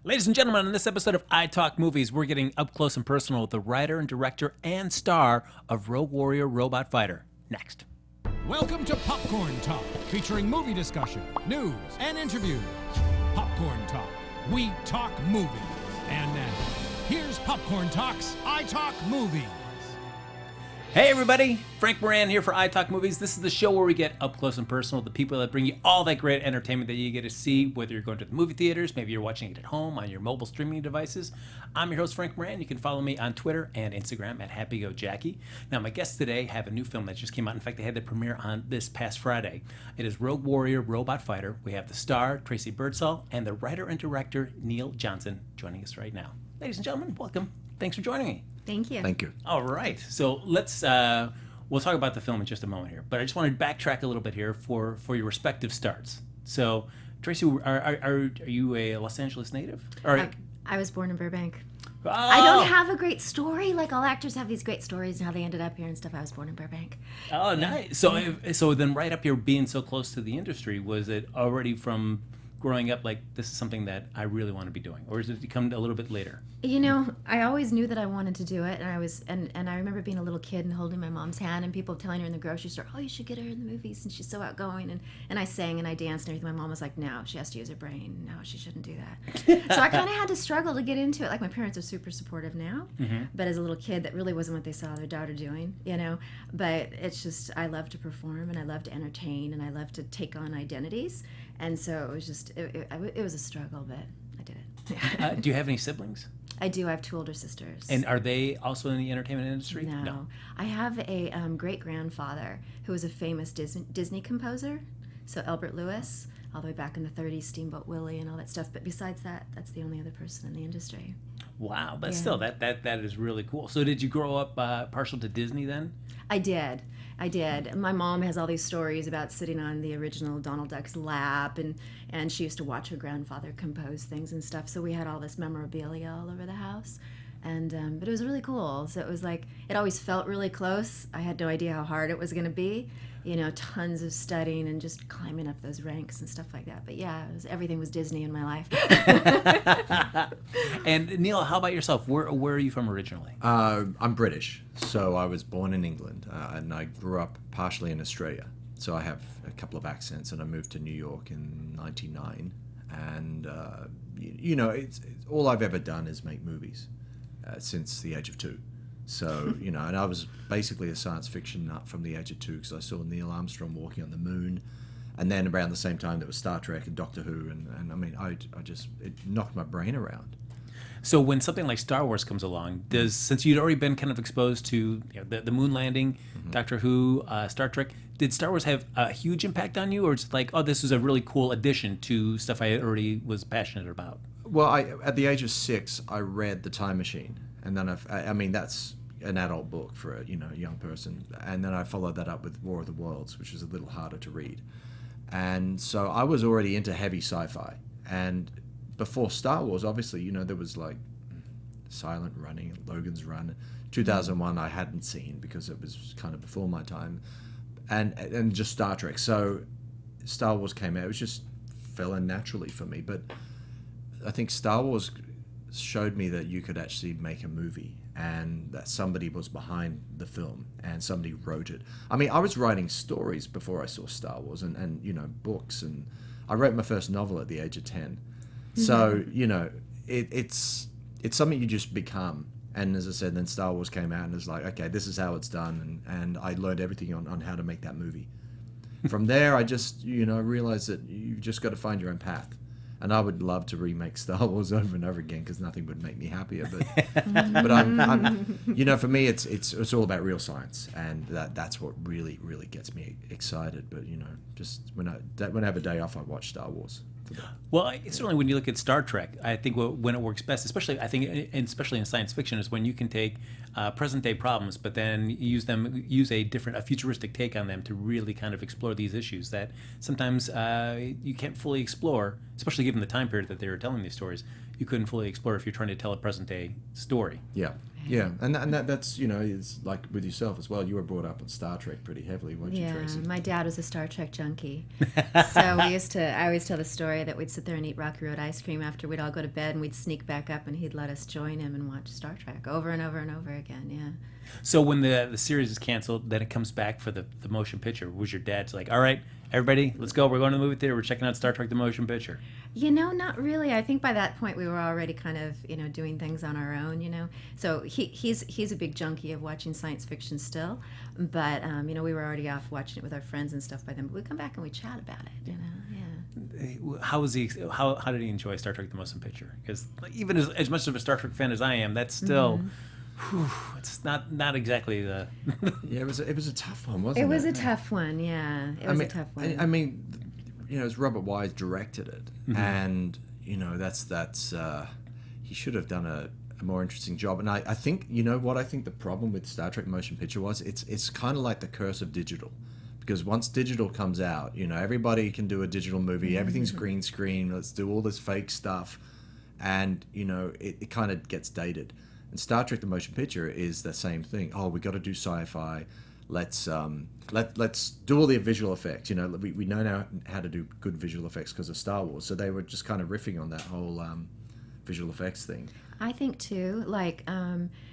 Ladies and gentlemen, in this episode of iTalk Movies, we're getting up close and personal with the writer and director and star of Rogue Warrior Robot Fighter. Next. Welcome to Popcorn Talk, featuring movie discussion, news, and interviews. Popcorn Talk. We talk movies. And now, here's Popcorn Talk's iTalk Movies. Hey everybody, Frank Moran here for iTalk Movies. This is the show where we get up close and personal with the people that bring you all that great entertainment that you get to see, whether you're going to the movie theaters, maybe you're watching it at home on your mobile streaming devices. I'm your host, Frank Moran. You can follow me on Twitter and Instagram at HappyGoJackie. Now, my guests today have a new film that just came out. In fact, they had the premiere on this past Friday. It is Rogue Warrior Robot Fighter. We have the star, Tracey Birdsall, and the writer and director, Neil Johnson, joining us right now. Ladies and gentlemen, welcome. Thanks for joining me. Thank you. Thank you. All right. So let's, we'll talk about the film in just a moment here. But I just want to backtrack a little bit here for your respective starts. So, Tracey, are you a Los Angeles native? I was born in Burbank. Oh. I don't have a great story. Like all actors have these great stories and how they ended up here and stuff. I was born in Burbank. Oh, nice. So then right up here being so close to the industry, was it already from growing up like this is something that I really want to be doing? Or has it come a little bit later? You know, I always knew that I wanted to do it, and I remember being a little kid and holding my mom's hand and people telling her in the grocery store, "Oh, you should get her in the movies, and she's so outgoing." And I sang and I danced and everything. My mom was like, "No, she has to use her brain. No, she shouldn't do that." So I kind of had to struggle to get into it. Like my parents are super supportive now, but as a little kid, that really wasn't what they saw their daughter doing, you know. But it's just I love to perform and I love to entertain and I love to take on identities, and so it was just it was a struggle, but I did it. Do you have any siblings? I do. I have two older sisters. And are they also in the entertainment industry? No. I have a great-grandfather who was a famous Disney composer, so Albert Lewis, all the way back in the 30s, Steamboat Willie and all that stuff. But besides that, that's the only other person in the industry. Wow, but still, that is really cool. So did you grow up partial to Disney then? I did. My mom has all these stories about sitting on the original Donald Duck's lap, and she used to watch her grandfather compose things and stuff. So we had all this memorabilia all over the house, and but it was really cool. So it was like it always felt really close. I had no idea how hard it was going to be, you know, tons of studying and just climbing up those ranks and stuff like that. But yeah, everything was Disney in my life. And Neil, how about yourself? Where are you from originally? I'm British, so I was born in England, and I grew up partially in Australia. So I have a couple of accents, and I moved to New York in '99. And you know, it's all I've ever done is make movies since the age of 2. So, you know, and I was basically a science fiction nut from the age of 2 because I saw Neil Armstrong walking on the moon. And then around the same time, there was Star Trek and Doctor Who. And I mean, it knocked my brain around. So when something like Star Wars comes along, since you'd already been kind of exposed to the moon landing, Doctor Who, Star Trek, did Star Wars have a huge impact on you? Or is it like, oh, this was a really cool addition to stuff I already was passionate about? Well, at the age of 6, I read The Time Machine. And then I mean, that's an adult book for a young person. And then I followed that up with War of the Worlds, which was a little harder to read. And so I was already into heavy sci-fi. And before Star Wars, obviously, there was like Silent Running, Logan's Run. 2001 I hadn't seen because it was kind of before my time. And just Star Trek. So Star Wars came out. It just fell in naturally for me. But I think Star Wars showed me that you could actually make a movie and that somebody was behind the film and somebody wrote it. I mean, I was writing stories before I saw Star Wars and books, and I wrote my first novel at the age of 10. So, it's something you just become. And as I said, then Star Wars came out and it's like, okay, this is how it's done. And I learned everything on how to make that movie. From there, I just, realized that you've just got to find your own path. And I would love to remake Star Wars over and over again because nothing would make me happier. But I'm for me, it's all about real science, and that's what really gets me excited. But just when I have a day off, I watch Star Wars. Well, certainly when you look at Star Trek, I think when it works best, especially in science fiction, is when you can take present day problems, but then use a futuristic take on them to really kind of explore these issues that sometimes you can't fully explore, especially given the time period that they were telling these stories. You couldn't fully explore if you're trying to tell a present day story. Yeah. Yeah, and that's, you know, it's like with yourself as well. You were brought up on Star Trek pretty heavily, weren't you, Tracy? My dad was a Star Trek junkie. So I always tell the story that we'd sit there and eat Rocky Road ice cream after we'd all go to bed, and we'd sneak back up and he'd let us join him and watch Star Trek over and over and over again, yeah. So when the series is canceled, then it comes back for the motion picture. Was your dad's like, all right, everybody, let's go. We're going to the movie theater. We're checking out Star Trek the motion picture. You know, not really. I think by that point we were already kind of, you know, doing things on our own, you know. So he's a big junkie of watching science fiction still. But, you know, we were already off watching it with our friends and stuff by then. But we'd come back and we'd chat about it, you know, yeah. How did he enjoy Star Trek the motion picture? Because even as much of a Star Trek fan as I am, that's still... Whew, it's not exactly the... Yeah, it was a tough one, wasn't it? It was a tough one, yeah. It was a tough one. I mean, you know, as Robert Wise directed it, and, you know, that's he should have done a more interesting job. And I think, you know what I think the problem with Star Trek motion picture was? It's kind of like the curse of digital. Because once digital comes out, you know, everybody can do a digital movie. Everything's green screen. Let's do all this fake stuff. And, you know, it kind of gets dated. And Star Trek the motion picture is the same thing. Oh, we got to do sci-fi. Let's do all the visual effects. You know, we know now how to do good visual effects because of Star Wars. So they were just kind of riffing on that whole visual effects thing. I think too, like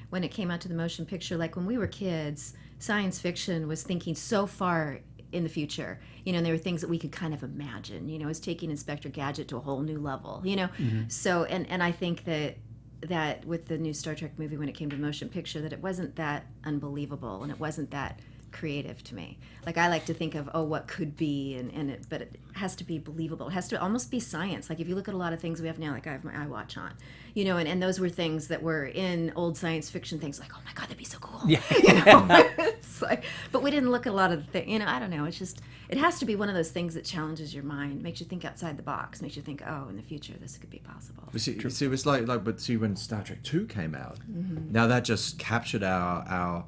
when it came out to the motion picture, like when we were kids, science fiction was thinking so far in the future, you know, and there were things that we could kind of imagine, you know, it's taking Inspector Gadget to a whole new level, you know. So and I think that with the new Star Trek movie, when it came to the motion picture, that it wasn't that unbelievable and it wasn't that creative to me. Like, I like to think of, oh, what could be, but it has to be believable. It has to almost be science. Like, if you look at a lot of things we have now, like I have my iWatch on, you know, and those were things that were in old science fiction things, like, oh my God, that'd be so cool. Yeah. You know, it's like, but we didn't look at a lot of the things, you know, I don't know. It's just, it has to be one of those things that challenges your mind, makes you think outside the box, makes you think, oh, in the future, this could be possible. See, it was like, but see, when Star Trek 2 came out, now that just captured our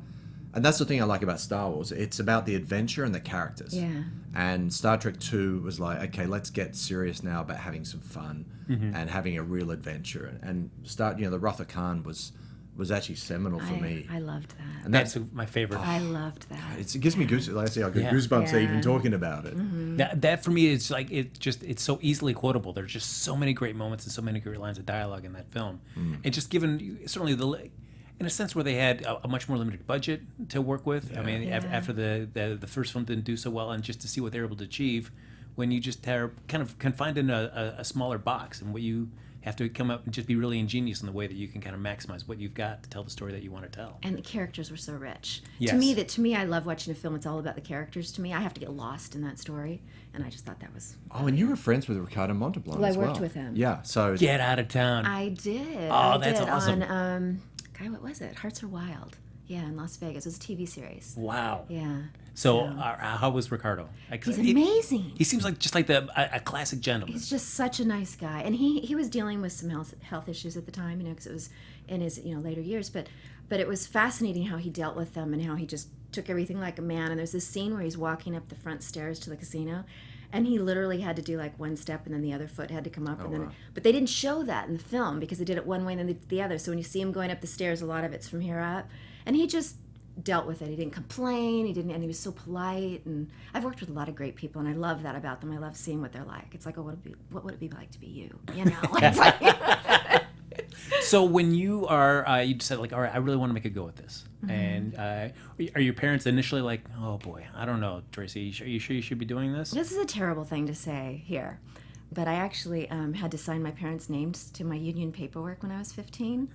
and that's the thing I like about Star Wars. It's about the adventure and the characters. Yeah. And Star Trek 2 was like, okay, let's get serious now about having some fun and having a real adventure. And you know, the Wrath of Khan was actually seminal for me. I loved that. And that's my favorite. I loved that. It gives me goosebumps. Like I say, I get goosebumps even talking about it. That for me is like, it's so easily quotable. There's just so many great moments and so many great lines of dialogue in that film. And just given certainly in a sense where they had a much more limited budget to work with. Yeah. I mean, after the first one didn't do so well, and just to see what they were able to achieve when you just are kind of confined in a smaller box, and what you have to come up and just be really ingenious in the way that you can kind of maximize what you've got to tell the story that you want to tell. And the characters were so rich. Yes. To me, I love watching a film. It's all about the characters. To me, I have to get lost in that story, and I just thought that was. Oh, and you were friends with Ricardo Montalban as well. I worked with him. Yeah, so Get Out of Town. I did. Oh, that's awesome. On, what was it? Hearts Are Wild. Yeah, in Las Vegas. It was a TV series. Wow. Yeah. So how was Ricardo? He's amazing. He seems like just like a classic gentleman. He's just such a nice guy, and he was dealing with some health issues at the time, you know, because it was in his later years. But it was fascinating how he dealt with them and how he just took everything like a man. And there's this scene where he's walking up the front stairs to the casino, and he literally had to do like one step and then the other foot had to come up. But they didn't show that in the film because they did it one way and then the other. So when you see him going up the stairs, a lot of it's from here up. And he just dealt with it. He didn't complain. And he was so polite. And I've worked with a lot of great people, and I love that about them. I love seeing what they're like. It's like, oh, what would it be like to be you? You know? It's like, so when you are, you decided like, all right, I really want to make a go at this. And are your parents initially like, oh boy, I don't know, Tracy, are you sure you should be doing this? This is a terrible thing to say here, but I actually had to sign my parents' names to my union paperwork when I was 15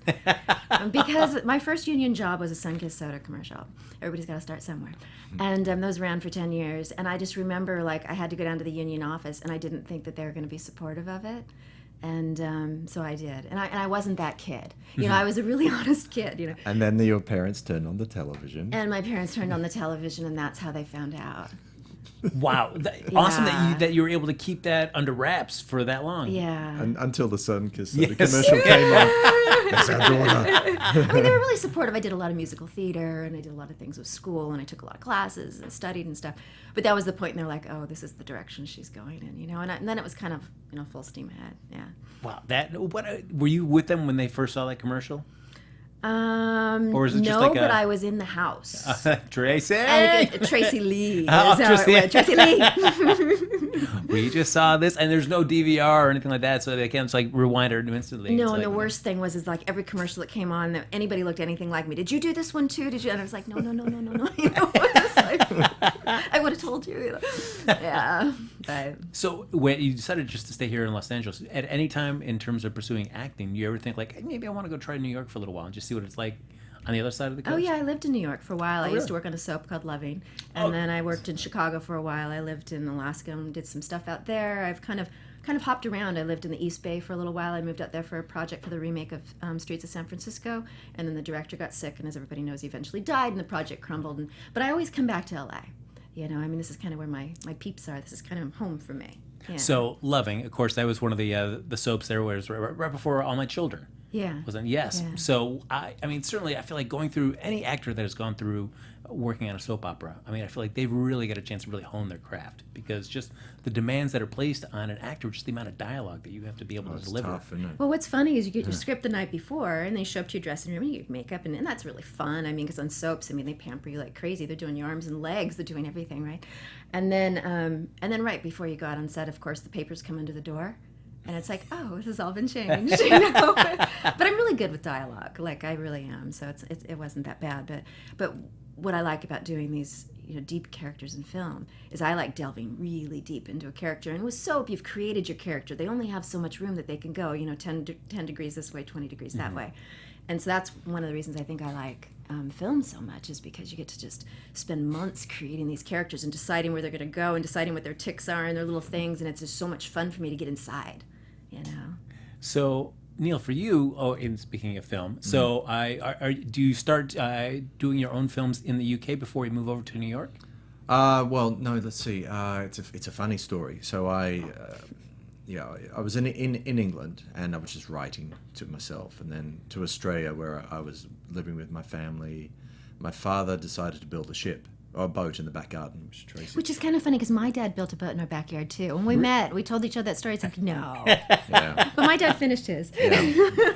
because my first union job was a Sunkist soda commercial. Everybody's got to start somewhere. And those ran for 10 years. And I just remember, like, I had to go down to the union office, and I didn't think that they were going to be supportive of it. And so I did. And I wasn't that kid. You know, I was a really honest kid, you know. And then your parents turned on the television. And my parents turned on the television, and that's how they found out. Wow. Awesome that you were able to keep that under wraps for that long. Yeah. Until the Sunkist the commercial came on. That's our daughter. I mean, they were really supportive. I did a lot of musical theater, and I did a lot of things with school, and I took a lot of classes and studied and stuff. But that was the point, and they're like, oh, this is the direction she's going in, you know. And then it was kind of, you know, full steam ahead. Yeah. Wow. Were you with them when they first saw that commercial? Or is it just no, like but I was in the house. Tracy? Tracy Lee. Oh, is how it went. Tracy Lee. We just saw this, and there's no DVR or anything like that, so they can't just like rewind it instantly. No, It's and like, the worst thing was like every commercial that came on, that anybody looked anything like me. Did you do this one too? Did you? And I was like, no. You know, it's like, I would have told you. You know? Yeah. But, So when you decided just to stay here in Los Angeles, at any time in terms of pursuing acting, you ever think like, hey, maybe I want to go try New York for a little while and just see what it's like on the other side of the coast? oh yeah, I lived in New York for a while. I really? used to work on a soap called Loving, and then I worked in Chicago for a while. I lived in Alaska and did some stuff out there. I've kind of hopped around. I lived in the East Bay for a little while. I moved out there for a project for the remake of Streets of San Francisco, and then the director got sick, and as everybody knows, he eventually died, and the project crumbled. But I always come back to LA. You know, I mean, this is kind of where my peeps are. This is kind of home for me. Yeah. So Loving, of course, that was one of the soaps there, where it was right before All My Children. Yeah. Wasn't it? Yes. Yeah. So I mean, certainly, I feel like going through any actor that has gone through working on a soap opera. I mean, I feel like they've really got a chance to really hone their craft, because just the demands that are placed on an actor, just the amount of dialogue that you have to be able to deliver. Tough, isn't it? Well, what's funny is you get your script the night before, and they show up to your dressing room, and you get makeup, and that's really fun. I mean, because on soaps, I mean, they pamper you like crazy. They're doing your arms and legs. They're doing everything, right? And then right before you go out on set, of course, the papers come under the door. And it's like, oh, this has all been changed, you know. But I'm really good with dialogue, like I really am. So it wasn't that bad. But what I like about doing these, you know, deep characters in film is I like delving really deep into a character. And with soap, you've created your character. They only have so much room that they can go, you know, 10 degrees this way, 20 degrees that way. And so that's one of the reasons I think I like film so much, is because you get to just spend months creating these characters and deciding where they're going to go and deciding what their tics are and their little things. And it's just so much fun for me to get inside. You know. So Neil, for you, in speaking of film, so do you start doing your own films in the UK before you move over to New York? Well, no. Let's see. It's a funny story. So I was in England, and I was just writing to myself, and then to Australia, where I was living with my family. My father decided to build a boat in the back garden, Which is kind of funny, because my dad built a boat in our backyard too. When we met, we told each other that story. It's like, no. Yeah. But my dad finished his. Yeah.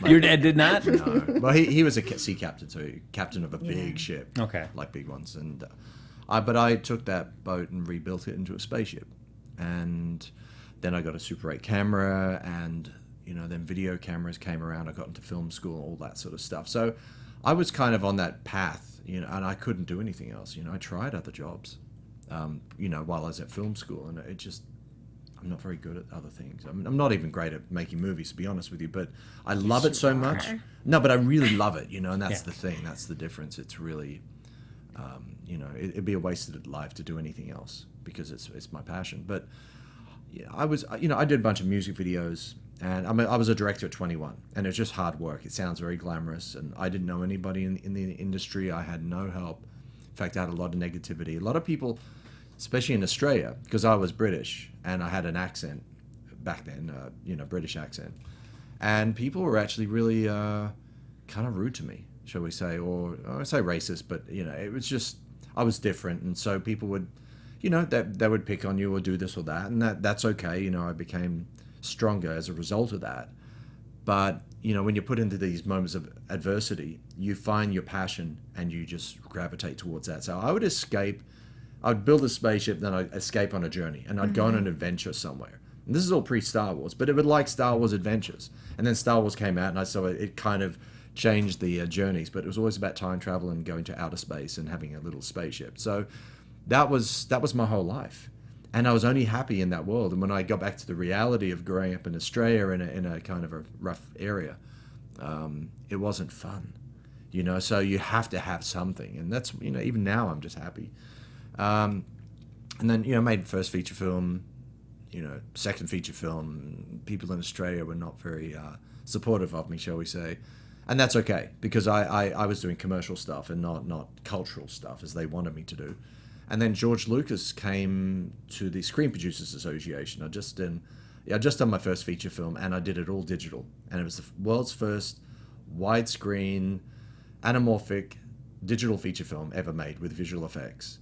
Your dad did not? No. Well, he was a sea captain, so captain of a big ship. Okay. Like big ones. And but I took that boat and rebuilt it into a spaceship. And then I got a Super 8 camera, and, you know, then video cameras came around. I got into film school, all that sort of stuff. So I was kind of on that path. You know, and I couldn't do anything else. You know, I tried other jobs, you know, while I was at film school, and I'm not very good at other things. I'm not even great at making movies, to be honest with you, but I love it so much. No, but I really love it, you know, and that's the thing. That's the difference. It's really, you know, it'd be a wasted life to do anything else, because it's my passion. But yeah, I did a bunch of music videos. And I was a director at 21, and it's just hard work. It sounds very glamorous, and I didn't know anybody in the industry. I had no help. In fact, I had a lot of negativity. A lot of people, especially in Australia, because I was British, and I had an accent back then, you know, British accent. And people were actually really kind of rude to me, shall we say, or I say racist, but, you know, it was just, I was different. And so people would, you know, they would pick on you or do this or that, and that's okay. You know, I became stronger as a result of that. But, you know, when you're put into these moments of adversity, you find your passion and you just gravitate towards that. So I would build a spaceship, then I'd escape on a journey, and I'd go on an adventure somewhere. And this is all pre-Star Wars, but it would like Star Wars adventures. And then Star Wars came out, and I saw it kind of changed the journeys, but it was always about time travel and going to outer space and having a little spaceship. So that was my whole life. And I was only happy in that world. And when I got back to the reality of growing up in Australia in a kind of a rough area, it wasn't fun, you know. So you have to have something, and that's, you know, even now I'm just happy. And then, you know, made first feature film, you know, second feature film. People in Australia were not very supportive of me, shall we say, and that's okay, because I was doing commercial stuff and not cultural stuff as they wanted me to do. And then George Lucas came to the Screen Producers Association. I just done my first feature film, and I did it all digital. And it was the world's first widescreen, anamorphic, digital feature film ever made with visual effects.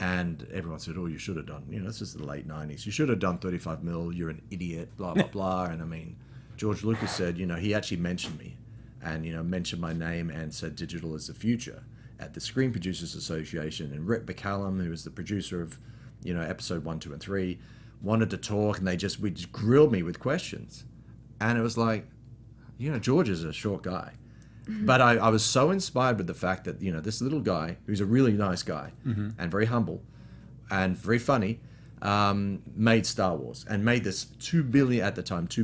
And everyone said, oh, you should have done, you know, this is the late 90s. You should have done 35mm, you're an idiot, blah, blah, blah. And I mean, George Lucas said, you know, he actually mentioned me and mentioned my name and said digital is the future at the Screen Producers Association. And Rick McCallum, who was the producer of episode 1, 2, and 3, wanted to talk, and we just grilled me with questions. And it was like, George is a short guy. But I was so inspired with the fact that, this little guy, who's a really nice guy and very humble and very funny, made Star Wars and made this $2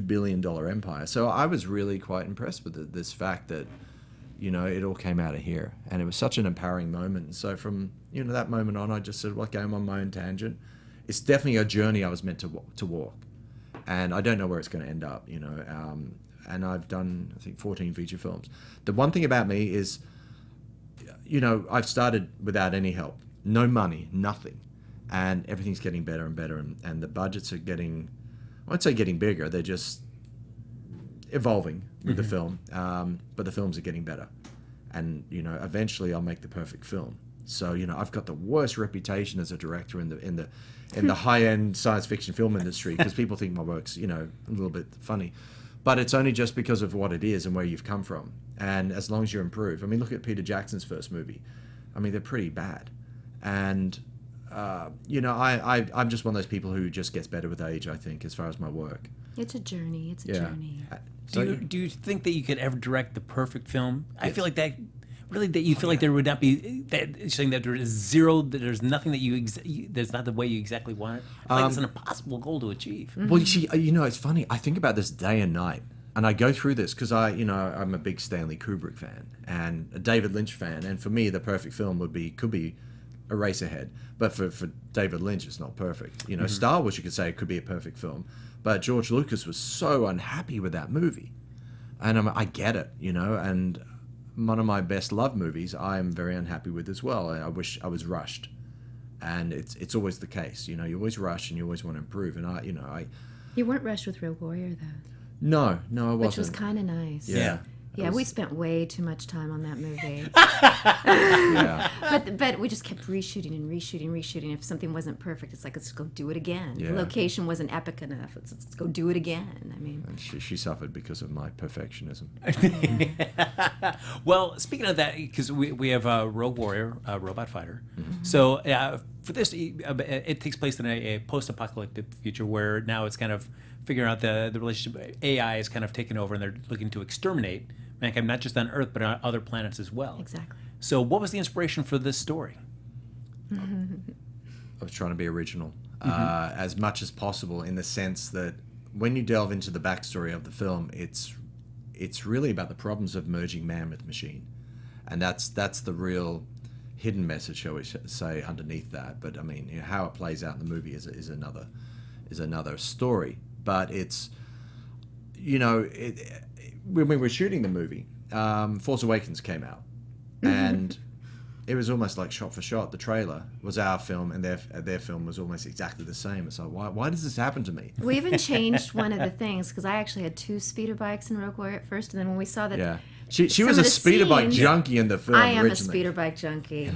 billion empire. So I was really quite impressed with this fact that, it all came out of here. And it was such an empowering moment. And so from, that moment on, I just said, well, okay, I'm on my own tangent. It's definitely a journey I was meant to walk. And I don't know where it's going to end up, and I've done, I think, 14 feature films. The one thing about me is, I've started without any help. No money, nothing. And everything's getting better and better. And the budgets are getting, I won't say getting bigger, they're just evolving with the film. But the films are getting better. And, eventually I'll make the perfect film. So, I've got the worst reputation as a director in the high-end science fiction film industry, because people think my work's, a little bit funny. But it's only just because of what it is and where you've come from. And as long as you improve. I mean, look at Peter Jackson's first movie. I mean, they're pretty bad. And, I'm just one of those people who just gets better with age, I think, as far as my work. It's a journey. It's a journey. Do you think that you could ever direct the perfect film? Yes. I feel like that... Really, that you feel like there would not be that, saying that there is zero, that there's nothing that there's not the way you exactly want it. I feel like it's an impossible goal to achieve. Well, you see, it's funny. I think about this day and night, and I go through this because I'm a big Stanley Kubrick fan and a David Lynch fan, and for me, the perfect film could be Eraserhead, but for David Lynch, it's not perfect. Star Wars, you could say it could be a perfect film, but George Lucas was so unhappy with that movie, and I get it, and. One of my best loved movies I'm very unhappy with as well. I wish I was rushed, and it's always the case. You always rush and you always want to improve. And You weren't rushed with Rogue Warrior though. No, I wasn't. Which was kind of nice. Yeah. Yeah, we spent way too much time on that movie. Yeah. But we just kept reshooting. If something wasn't perfect, it's like, let's go do it again. Yeah. The location wasn't epic enough. Let's go do it again. I mean, and she suffered because of my perfectionism. Well, speaking of that, because we have Rogue Warrior, Robot Fighter. Mm-hmm. So for this, it takes place in a post-apocalyptic future where now it's kind of figuring out the relationship. AI is kind of taken over, and they're looking to exterminate mankind, not just on Earth, but on other planets as well. Exactly. So what was the inspiration for this story? I was trying to be original as much as possible, in the sense that when you delve into the backstory of the film, it's really about the problems of merging man with machine. And that's the real hidden message, shall we say, underneath that. But I mean, how it plays out in the movie is another story. But it's, when we were shooting the movie, Force Awakens came out, and it was almost like shot for shot. The trailer was our film, and their film was almost exactly the same. So why does this happen to me? We even changed one of the things, because I actually had 2 speeder bikes in Rogue Warrior at first, and then when we saw that. Yeah. She was a speeder bike junkie in the film. I am originally. a speeder bike junkie.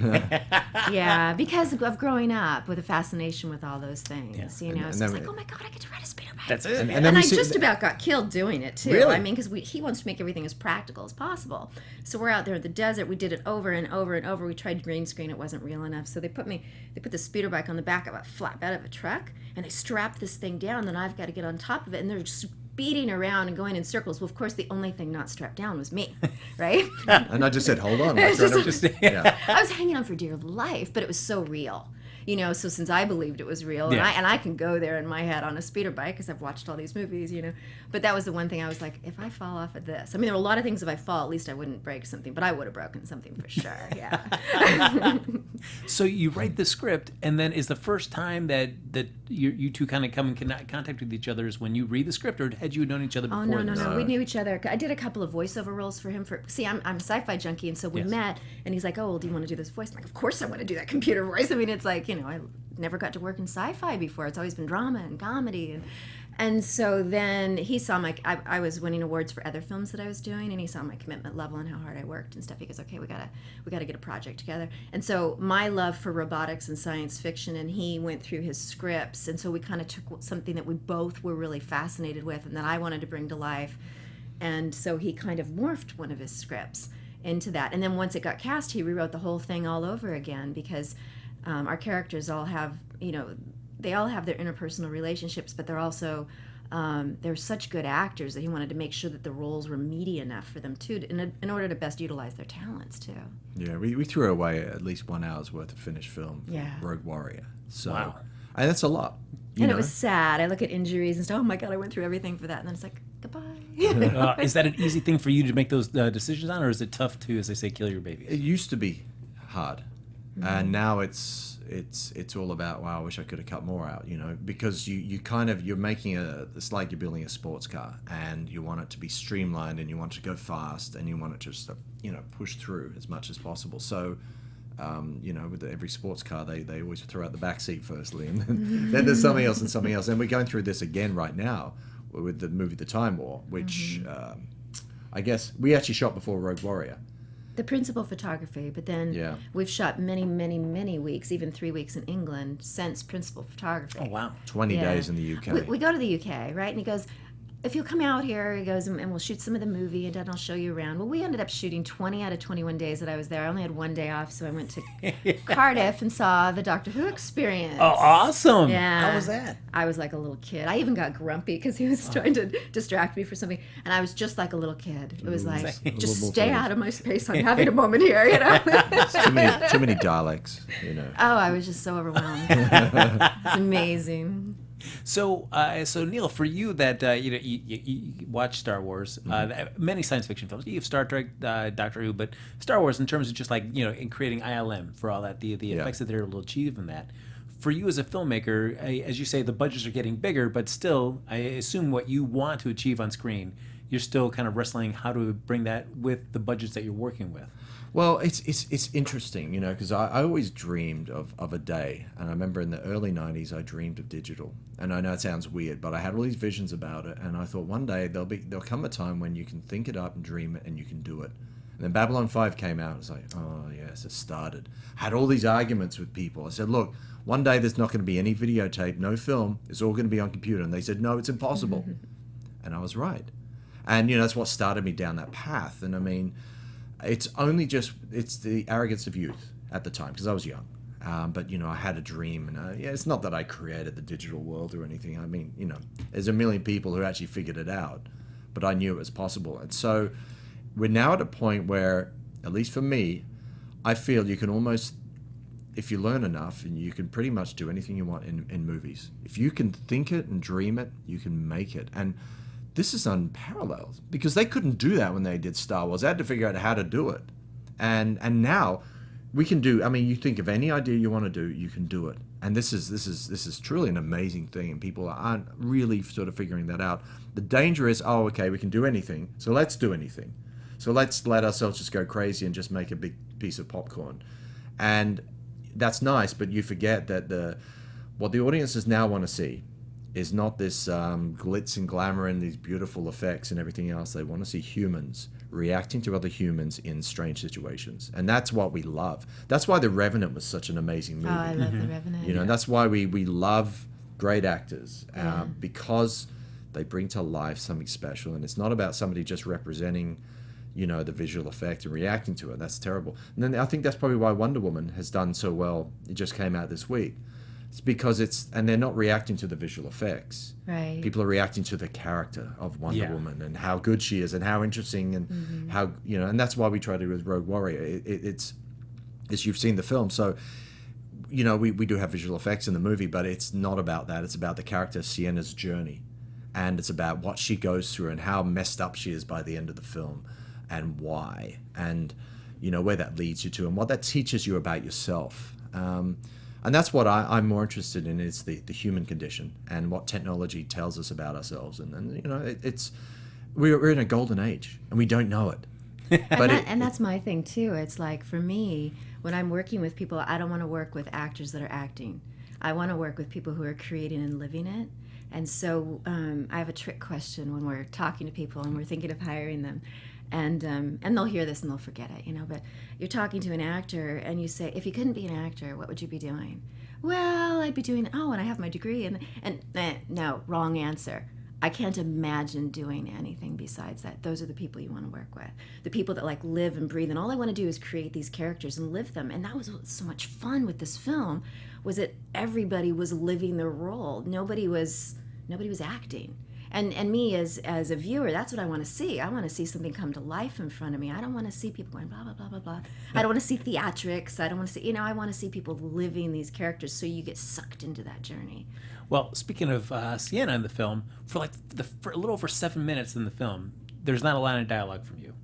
Yeah, because of growing up with a fascination with all those things. Yeah. So it's like, oh my God, I get to ride a speeder bike. That's it. And I just about got killed doing it too. Really? I mean, because he wants to make everything as practical as possible. So we're out there in the desert. We did it over and over and over. We tried green screen. It wasn't real enough. So they put the speeder bike on the back of a flatbed out of a truck, and they strapped this thing down. Then I've got to get on top of it, and they're just speeding around and going in circles. Well, of course, the only thing not strapped down was me, right? And I just said, hold on. I Yeah. was hanging on for dear life, but it was so real. So since I believed it was real, Yeah. and I can go there in my head on a speeder bike because I've watched all these movies, But that was the one thing I was like, if I fall off of this, I mean, there were a lot of things if I fall, at least I wouldn't break something, but I would have broken something for sure, yeah. So you write the script, and then is the first time that you two kind of come in contact with each other is when you read the script, or had you known each other before? Oh, no. We knew each other. I did a couple of voiceover roles for him. I'm a sci-fi junkie, and so we met, and he's like, oh, well, do you want to do this voice? I'm like, of course I want to do that computer voice. I mean, it's like, I never got to work in sci-fi before. It's always been drama and comedy. And so then he saw I was winning awards for other films that I was doing, and he saw my commitment level and how hard I worked and stuff. He goes, okay, we gotta get a project together. And so my love for robotics and science fiction, and he went through his scripts, and so we kind of took something that we both were really fascinated with and that I wanted to bring to life, And so he kind of morphed one of his scripts into that. And then once it got cast, he rewrote the whole thing all over again, because our characters all have, they all have their interpersonal relationships, but they're also, they're such good actors that he wanted to make sure that the roles were meaty enough for them too, in order to best utilize their talents too. Yeah, we threw away at least 1 hour's worth of finished film for Rogue Warrior. So, wow. And that's a lot. And it was sad. I look at injuries and stuff. Oh my God, I went through everything for that. And then it's like, goodbye. Is that an easy thing for you to make those decisions on, or is it tough to, as they say, kill your baby? It used to be hard, and now it's all about, wow, I wish I could have cut more out, because you're making it's like you're building a sports car, and you want it to be streamlined, and you want it to go fast, and you want it to just push through as much as possible. So with every sports car, they always throw out the back seat firstly, and then there's something else and something else. And we're going through this again right now with the movie The Time War, which I guess we actually shot before Rogue Warrior. The principal photography, but then we've shot many, many, many weeks, even 3 weeks in England since principal photography. Oh, wow. 20 days in the UK. We go to the UK, right? And he goes, if you'll come out here, he goes, and we'll shoot some of the movie, and then I'll show you around. Well, we ended up shooting 20 out of 21 days that I was there. I only had 1 day off, so I went to Cardiff and saw the Doctor Who experience. Oh, awesome. Yeah. How was that? I was like a little kid. I even got grumpy because he was trying to distract me for something, and I was just like a little kid. It was like, just stay out of my space. I'm having a moment here, It's too many dialects, Oh, I was just so overwhelmed. It's amazing. So, Neil, for you that you watch Star Wars, many science fiction films. You have Star Trek, Doctor Who, but Star Wars in terms of just like in creating ILM for all that, the effects that they're able to achieve in that. For you as a filmmaker, as you say, the budgets are getting bigger, but still, I assume what you want to achieve on screen, you're still kind of wrestling how to bring that with the budgets that you're working with. Well, it's interesting, because I always dreamed of a day, and I remember in the early 90s I dreamed of digital, and I know it sounds weird, but I had all these visions about it, and I thought one day there'll come a time when you can think it up and dream it, and you can do it. And then Babylon 5 came out, it's like, oh yes, it started. Had all these arguments with people. I said, look, one day there's not going to be any videotape, no film, it's all going to be on computer, and they said, no, it's impossible. And I was right. And that's what started me down that path, and I mean, it's the arrogance of youth at the time, because I was young. But, I had a dream. And it's not that I created the digital world or anything. I mean, there's a million people who actually figured it out. But I knew it was possible. And so we're now at a point where, at least for me, I feel you can almost, if you learn enough, and you can pretty much do anything you want in movies. If you can think it and dream it, you can make it. And this is unparalleled, because they couldn't do that when they did Star Wars. They had to figure out how to do it. And now we can do, I mean, you think of any idea you want to do, you can do it. And this is truly an amazing thing, and people aren't really sort of figuring that out. The danger is, we can do anything, so let's do anything. So let's let ourselves just go crazy and just make a big piece of popcorn. And that's nice, but you forget that what the audiences now want to see is not this glitz and glamour and these beautiful effects and everything else. They want to see humans reacting to other humans in strange situations. And that's what we love. That's why The Revenant was such an amazing movie. Oh, I love The Revenant. And that's why we love great actors, because they bring to life something special. And it's not about somebody just representing, the visual effect and reacting to it. That's terrible. And then I think that's probably why Wonder Woman has done so well. It just came out this week. It's because and they're not reacting to the visual effects. Right. People are reacting to the character of Wonder Woman and how good she is and how interesting and how, and that's why we try to do with Rogue Warrior. It's you've seen the film. So, we do have visual effects in the movie, but it's not about that. It's about the character Sienna's journey. And it's about what she goes through and how messed up she is by the end of the film and why. And, where that leads you to and what that teaches you about yourself. And that's what I'm more interested in, is the human condition and what technology tells us about ourselves. And we're in a golden age and we don't know it. And that's my thing too. It's like, for me, when I'm working with people, I don't want to work with actors that are acting. I want to work with people who are creating and living it. And so I have a trick question when we're talking to people and we're thinking of hiring them. And they'll hear this and they'll forget it, but you're talking to an actor and you say, if you couldn't be an actor, what would you be doing? Well, I'd be doing, and I have my degree. And no, wrong answer. I can't imagine doing anything besides that. Those are the people you want to work with. The people that like live and breathe, and all I want to do is create these characters and live them. And that was what's so much fun with this film, was that everybody was living their role. Nobody was acting. And me as a viewer, that's what I want to see. I want to see something come to life in front of me. I don't want to see people going blah, blah, blah, blah, blah. I don't want to see theatrics. I don't want to see, I want to see people living these characters, so you get sucked into that journey. Well, speaking of Sienna in the film, for a little over 7 minutes in the film, there's not a line of dialogue from you.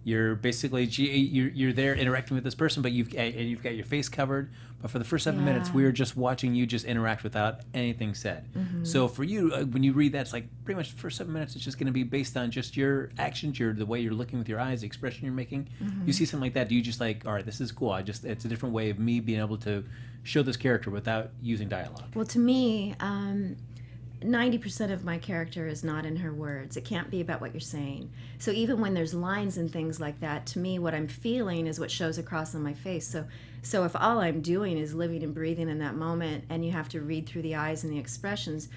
You're basically you're there interacting with this person, but you've got your face covered. But for the first 7 minutes, we were just watching you just interact without anything said. Mm-hmm. So for you, when you read that, it's like pretty much the first 7 minutes, it's just going to be based on just your actions, the way you're looking with your eyes, the expression you're making. Mm-hmm. You see something like that, do you just like, all right, this is cool. It's a different way of me being able to show this character without using dialogue. Well, to me, 90% of my character is not in her words. It can't be about what you're saying. So even when there's lines and things like that, to me, what I'm feeling is what shows across on my face. So if all I'm doing is living and breathing in that moment, and you have to read through the eyes and the expressions,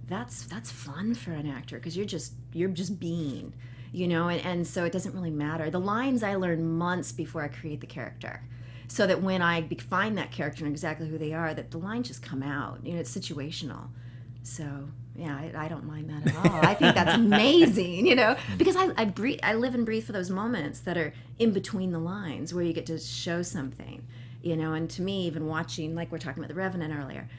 that's fun for an actor, because you're just being, and so it doesn't really matter. The lines I learn months before I create the character, so that when I find that character and exactly who they are, that the lines just come out. It's situational. So yeah, I don't mind that at all. I think that's amazing, because I live and breathe for those moments that are in between the lines, where you get to show something, and to me, even watching, like we're talking about The Revenant earlier,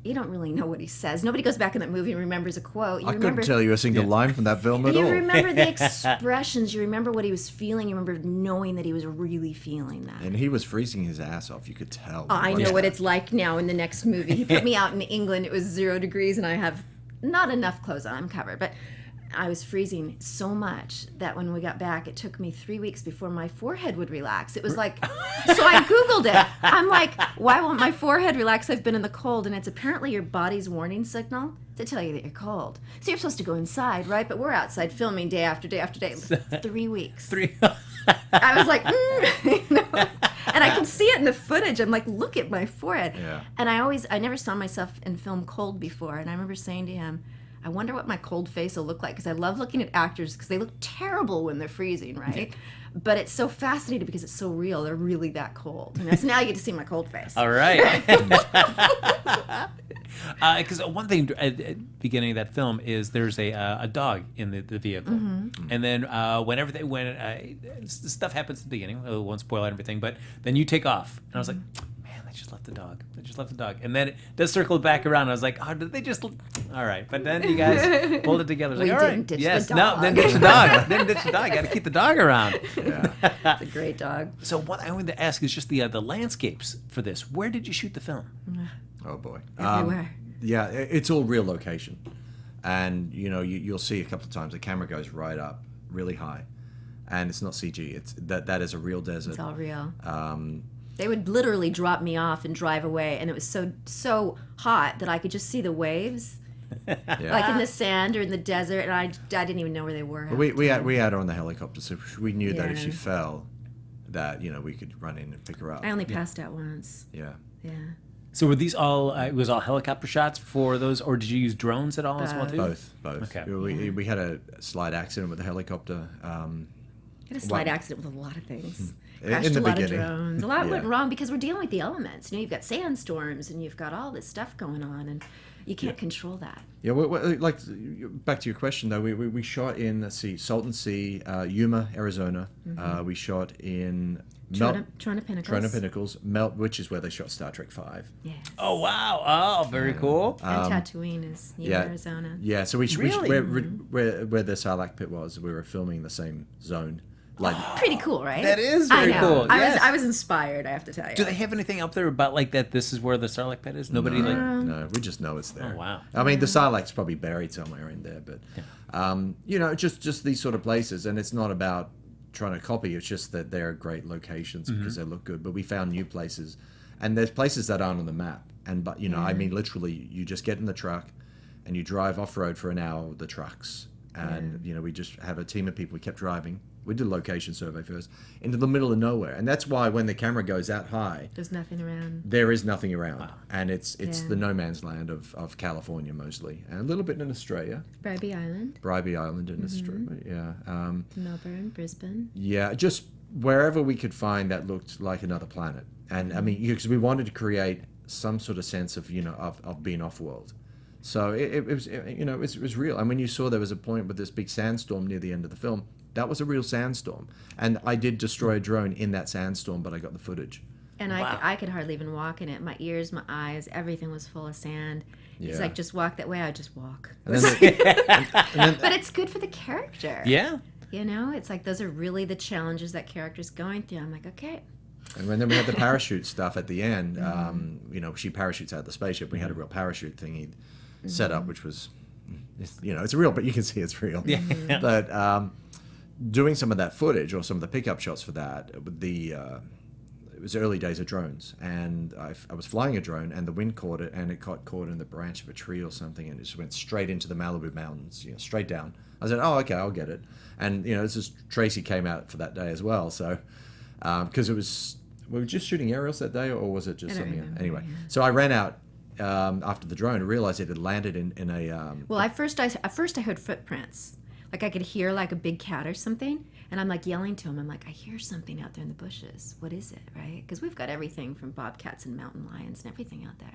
you don't really know what he says. Nobody goes back in that movie and remembers a quote. I couldn't tell you a single line from that film at all. You remember the expressions. You remember what he was feeling. You remember knowing that he was really feeling that. And he was freezing his ass off. You could tell. I know what it's like now in the next movie. He put me out in England. It was 0 degrees, and I have not enough clothes on. I'm covered. But I was freezing so much that when we got back, it took me 3 weeks before my forehead would relax. It was like, so I Googled it. I'm like, why won't my forehead relax? I've been in the cold. And it's apparently your body's warning signal to tell you that you're cold. So you're supposed to go inside, right? But we're outside filming day after day after day. 3 weeks. I was like, And I can see it in the footage. I'm like, look at my forehead. Yeah. And I never saw myself in film cold before. And I remember saying to him, I wonder what my cold face will look like, because I love looking at actors because they look terrible when they're freezing, right? But it's so fascinating because it's so real. They're really that cold. So now you get to see my cold face. All right. Because one thing at the beginning of that film is there's a dog in the vehicle. Mm-hmm. And then when stuff happens at the beginning, I won't spoil everything, but then you take off. And I was like, man, they just left the dog. And then it does circle back around. I was like, oh, did they just... All right. But then you guys pulled it together. Like, all right. Ditch the dog. Then ditch the dog. Then ditch the dog. Got to keep the dog around. Yeah. It's a great dog. So what I wanted to ask is just the landscapes for this. Where did you shoot the film? Oh, boy. Everywhere. Yeah, it's all real location. And, you'll see a couple of times the camera goes right up really high. And it's not CG. That is a real desert. It's all real. They would literally drop me off and drive away, and it was so hot that I could just see the waves, like in the sand or in the desert, and I didn't even know where they were. We had her on the helicopter, so we knew that if she fell, that we could run in and pick her up. I only passed out once. Yeah. Yeah. So were these all? It was all helicopter shots for those, or did you use drones at all as well too? Both. Okay. We had a slight accident with the helicopter. I had a slight accident with a lot of things. In Crashed the a lot beginning. of drones. A lot went wrong because we're dealing with the elements. You've got sandstorms and you've got all this stuff going on, and you can't control that. Yeah, like back to your question though, we shot in Salton Sea, Yuma, Arizona. Mm-hmm. We shot in Toronto Pinnacles. Toronto Pinnacles, which is where they shot Star Trek 5. Yes. Oh wow! Oh, very cool. And Tatooine is Yuma, Arizona. Yeah, so Really? where the Sarlacc pit was, we were filming the same zone. Pretty cool, right? That is very cool. Yes. I was inspired, I have to tell you. Do they have anything up there about that this is where the Sarlacc pit is? Nobody No, we just know it's there. Oh, wow. I mean, the Sarlacc's probably buried somewhere in there, but just these sort of places, and it's not about trying to copy. It's just that they're great locations because they look good. But we found new places, and there's places that aren't on the map. I mean, literally, you just get in the truck, and you drive off road for an hour with the trucks, and we just have a team of people. We kept driving we did a location survey first, into the middle of nowhere. And that's why when the camera goes that high, There's nothing around. there is nothing around. Wow. And it's Yeah. the no man's land of California mostly. And a little bit in Australia. Bribey Island, Bribey Island in Australia, yeah. Melbourne, Brisbane. Yeah, just wherever we could find that looked like another planet. And I mean, because we wanted to create some sort of sense of, of being off-world. So it was real. And when you saw there was a point with this big sandstorm near the end of the film, that was a real sandstorm. And I did destroy a drone in that sandstorm, but I got the footage. And Wow. I could hardly even walk in it. My ears, my eyes, everything was full of sand. He's Yeah. like, just walk that way. I just walk. And then But it's good for the character. Yeah. You know, it's like those are really the challenges that character's going through. I'm like, okay. And then we had the parachute stuff at the end. She parachutes out of the spaceship. We had a real parachute thingy set up, which was, it's real, but you can see it's real. Yeah. But doing some of that footage or some of the pickup shots for that, it was early days of drones, and I was flying a drone, and the wind caught it, and it got caught in the branch of a tree or something, and it just went straight into the Malibu Mountains, straight down. I said, "Oh, okay, I'll get it." And this is Tracy came out for that day as well, so because we were just shooting aerials that day, or was it just I don't something? remember, Anyway, yeah. so I ran out after the drone and realized it had landed in a. Well, at first I heard footprints. Like I could hear like a big cat or something. And I'm like yelling to him. I'm like, I hear something out there in the bushes. What is it, right? Because we've got everything from bobcats and mountain lions and everything out there.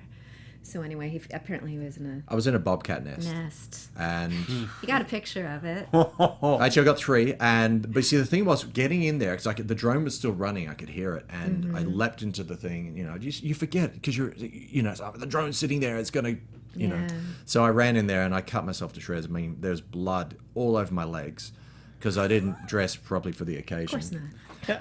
So anyway, apparently he was in I was in a bobcat nest. a nest. And You got a picture of it. actually, I got 3. But see, the thing was getting in there because the drone was still running. I could hear it, and I leapt into the thing. You forget because the drone's sitting there. It's gonna, Yeah. So I ran in there and I cut myself to shreds. I mean, there's blood all over my legs because I didn't dress properly for the occasion. Of course not.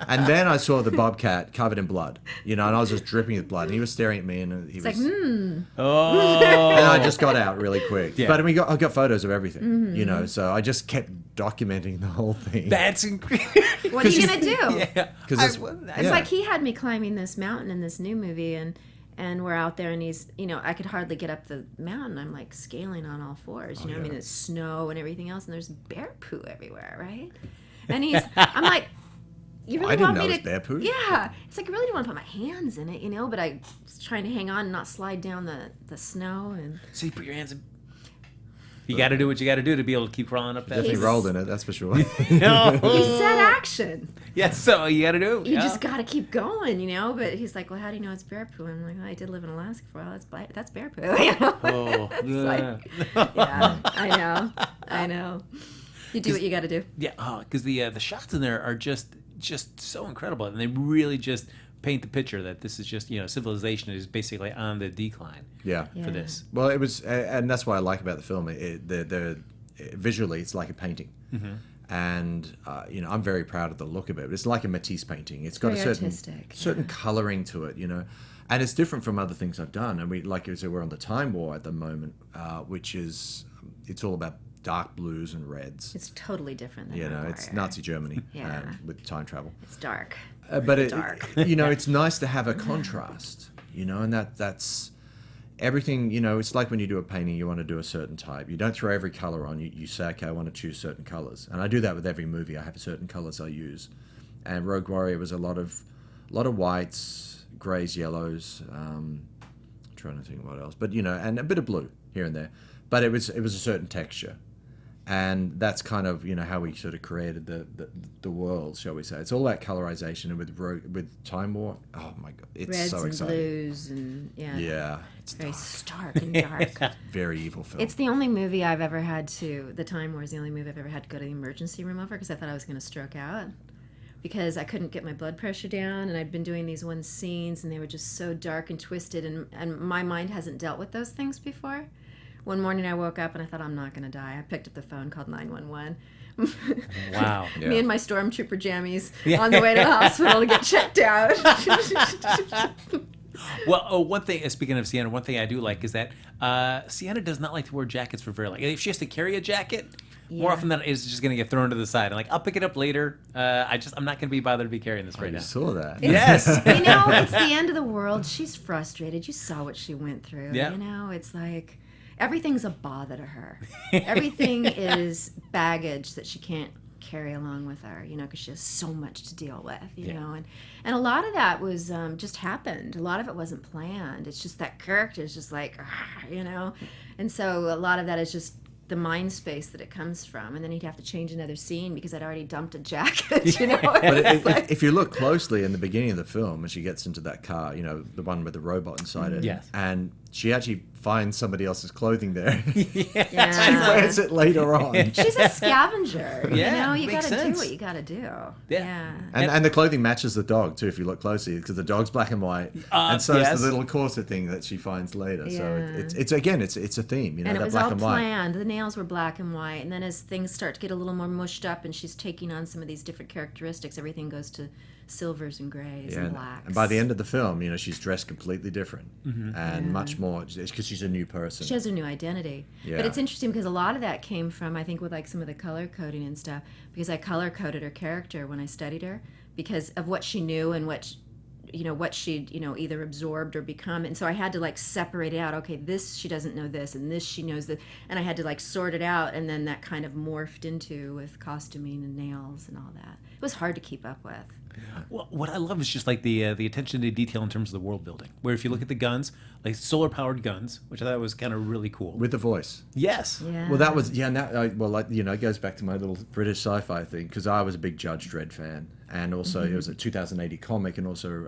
And then I saw the bobcat covered in blood, and I was just dripping with blood. And he was staring at me, and he It's was. like, Oh. And I just got out really quick. Yeah. But I got photos of everything, so I just kept documenting the whole thing. That's incredible. what are you gonna do? Yeah. 'Cause I it's- wouldn't- It's like he had me climbing this mountain in this new movie, and we're out there, and he's, I could hardly get up the mountain. I'm like scaling on all fours, I mean, it's snow and everything else, and there's bear poo everywhere, right? And I'm like, you really I didn't want know me it to? was bear poo. Yeah, it's like I really don't want to put my hands in it, but I was trying to hang on and not slide down the snow, and So you put your hands in. You got to do what you got to do to be able to keep crawling up that. Definitely He's- rolled in it, that's for sure. No. he said action. Yes, so you got to do. You just got to keep going, But he's like, well, how do you know it's bear poo? I'm like, well, I did live in Alaska for a while. That's bear poo. Oh, It's yeah. like, yeah, I know. You do what you got to do. Yeah, because the shots in there are just so incredible, and they really just paint the picture that this is just civilization is basically on the decline. Yeah. Yeah. For this. Well, it was, and that's what I like about the film. Visually, it's like a painting. Mm-hmm. And, I'm very proud of the look of it. It's like a Matisse painting. It's got Very a certain artistic, coloring to it, And it's different from other things I've done. And we're on the Time War at the moment, which is, it's all about dark blues and reds. It's totally different than It's Nazi Germany Yeah. with time travel. It's dark. But Dark. it's nice to have a contrast, and that's everything. It's like when you do a painting, you want to do a certain type. You don't throw every color on. You say, okay, I want to choose certain colors, and I do that with every movie. I have certain colors I use, and Rogue Warrior was a lot of whites, grays, yellows. I'm trying to think what else, but and a bit of blue here and there. But it was a certain texture. And that's kind of how we sort of created the world, shall we say? It's all about colorization, and with Time War, oh my god, it's Reds so and exciting. blues and Yeah, it's very dark. stark and dark. Very evil film. It's the only movie I've ever had to. The Time War is the only movie I've ever had to go to the emergency room over because I thought I was going to stroke out because I couldn't get my blood pressure down, and I'd been doing these one scenes, and they were just so dark and twisted, and my mind hasn't dealt with those things before. One morning I woke up and I thought, I'm not going to die. I picked up the phone, called 911. Wow. Yeah. Me and my stormtrooper jammies on the way to the hospital to get checked out. Well, one thing, speaking of Sienna, one thing I do like is that Sienna does not like to wear jackets for very long. If she has to carry a jacket, more Yeah. often than not, it's just going to get thrown to the side. I'm like, I'll pick it up later. I'm not going to be bothered to be carrying this right You now. saw that. Yes. It's the end of the world. She's frustrated. You saw what she went through. Yeah. It's like everything's a bother to her. Everything is baggage that she can't carry along with her, you know, because she has so much to deal with, you know, and a lot of that was just happened. A lot of it wasn't planned. It's just that character is just like, you know, and so a lot of that is just the mind space that it comes from, and then he'd have to change another scene because I'd already dumped a jacket, you know. But if you look closely in the beginning of the film, when she gets into that car, you know, the one with the robot inside it, Yes. and she actually finds somebody else's clothing there. Yeah. She wears it later on. She's a scavenger, you Yeah, know. You makes got to do sense. what you got to do. Yeah. And the clothing matches the dog too, if you look closely, because the dog's black and white, and so yes. is the little corset thing that she finds later. So Yeah. it's again, it's a theme, you know, And it that was black all and white. planned. The nails were black and white, and then as things start to get a little more mushed up, and she's taking on some of these different characteristics, everything goes to silvers and grays and blacks. And by the end of the film, you know, she's dressed completely different and much more, because she's a new person. She has a new identity. Yeah. But it's interesting because a lot of that came from, I think, with like some of the color coding and stuff, because I color coded her character when I studied her because of what she knew and what she'd, you know, either absorbed or become. And so I had to like separate it out. Okay, this, she doesn't know this, and this, she knows that. And I had to like sort it out, and then that kind of morphed into with costuming and nails and all that. It was hard to keep up with. Well, what I love is just like the attention to detail in terms of the world building. Where if you look at the guns, like solar powered guns, which I thought was kind of really cool. With the voice. Yes. Yeah. Well, that was, it goes back to my little British sci-fi thing, because I was a big Judge Dredd fan. And also, it was a 2080 comic, and also,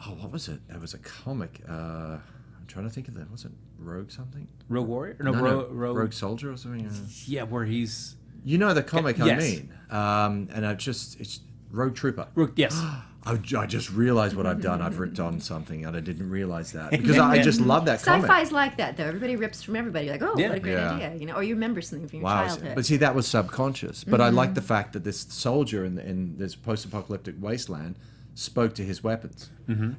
what was it? It was a comic. I'm trying to think of that. Was it Rogue something? Rogue Warrior? Rogue Soldier or something? Yeah, where he's... You know the comic Yes. I mean. And it's Rogue Trooper. Yes. I just realized what I've done. I've ripped on something, and I didn't realize that. Because I just love that comic. Sci-fi's like that, though. Everybody rips from everybody. Like, oh, Yeah. what a great Yeah. idea, you know, or you remember something from your Wow. childhood. But see, that was subconscious. But I like the fact that this soldier in this post-apocalyptic wasteland spoke to his weapons.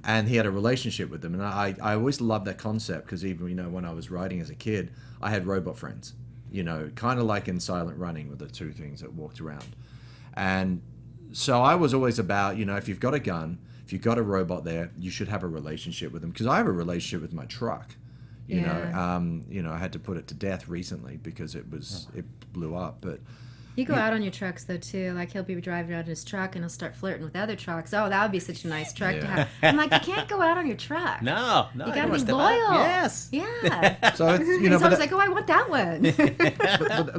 And he had a relationship with them. And I always loved that concept, because even, you know, when I was writing as a kid, I had robot friends. You know, kind of like in Silent Running with the two things that walked around. And so I was always about, you know, if you've got a gun, if you've got a robot there, you should have a relationship with them. Because I have a relationship with my truck. You know, I had to put it to death recently because it blew up. But You go out on your trucks though too. Like he'll be driving around in his truck and he'll start flirting with other trucks. Oh, that would be such a nice truck to have. I'm like, you can't go out on your truck. No. You I gotta don't be step out. loyal. Yes. Yeah. so it's, you know, So I was but, like, oh, I want that one.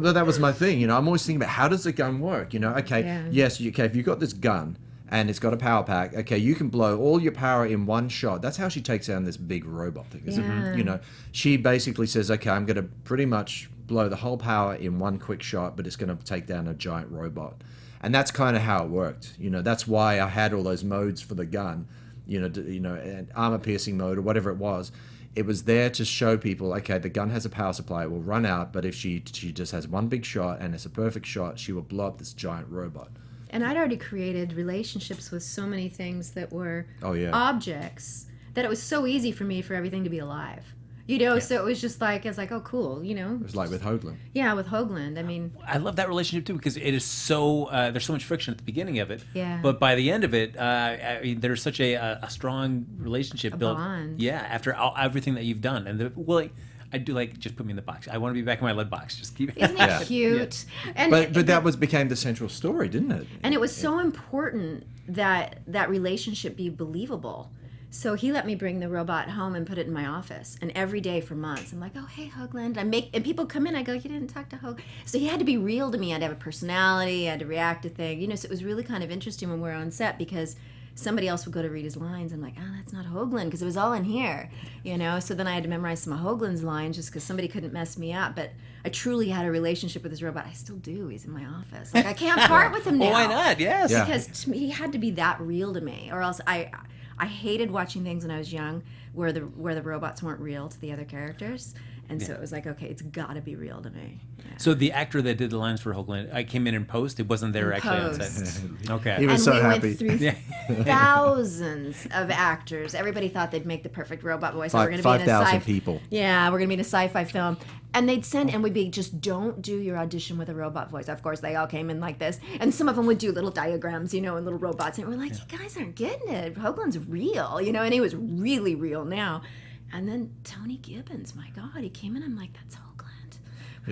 but that was my thing. You know, I'm always thinking about, how does the gun work? You know, okay, Yeah. yes, okay, if you've got this gun and it's got a power pack, okay, you can blow all your power in one shot. That's how she takes down this big robot thing. Yeah. You know, she basically says, okay, I'm going to pretty much blow the whole power in one quick shot, but it's going to take down a giant robot. And that's kind of how it worked. You know, that's why I had all those modes for the gun, you know, an armor piercing mode or whatever it was. It was there to show people, okay, the gun has a power supply, it will run out, but if she just has one big shot and it's a perfect shot, she will blow up this giant robot. And I'd already created relationships with so many things that were objects that it was so easy for me for everything to be alive. You know, so it was just like, I was like, oh, cool, you know. It was like with Hoagland. Yeah, with Hoagland. I mean, I love that relationship too, because it is so there's so much friction at the beginning of it. Yeah. But by the end of it, I mean, there's such a strong relationship built. bond. Yeah, after everything that you've done, and I do like, just put me in the box. I want to be back in my lead box. Just keep. isn't it cute? And But that became the central story, didn't it? And it was so important that that relationship be believable. So he let me bring the robot home and put it in my office. And every day for months, I'm like, oh, hey, Hoagland. And people come in, I go, you didn't talk to Hoag. So he had to be real to me. I had to have a personality. I had to react to things. You know, so it was really kind of interesting when we were on set because somebody else would go to read his lines. I'm like, oh, that's not Hoagland because it was all in here, you know. So then I had to memorize some of Hoagland's lines just because somebody couldn't mess me up. But I truly had a relationship with this robot. I still do. He's in my office. Like, I can't part with him now. Well, why not? Yes. Yeah. Because to me, he had to be that real to me, or else I hated watching things when I was young where the robots weren't real to the other characters. And so it was like, okay, it's got to be real to me. Yeah. So the actor that did the lines for Hoagland, I came in post. It wasn't there In actually on post. set. Okay. He was And so we happy. went through thousands of actors. Everybody thought they'd make the perfect robot voice. We're gonna be in a 5,000 people. Yeah, we're going to be in a sci-fi film. And they'd send, and we'd be, just don't do your audition with a robot voice. Of course, they all came in like this. And some of them would do little diagrams, you know, and little robots. And we're like, you guys aren't getting it. Hoagland's real, you know, and he was really real now. And then Tony Gibbons, my God, he came in. I'm like, that's Hoagland.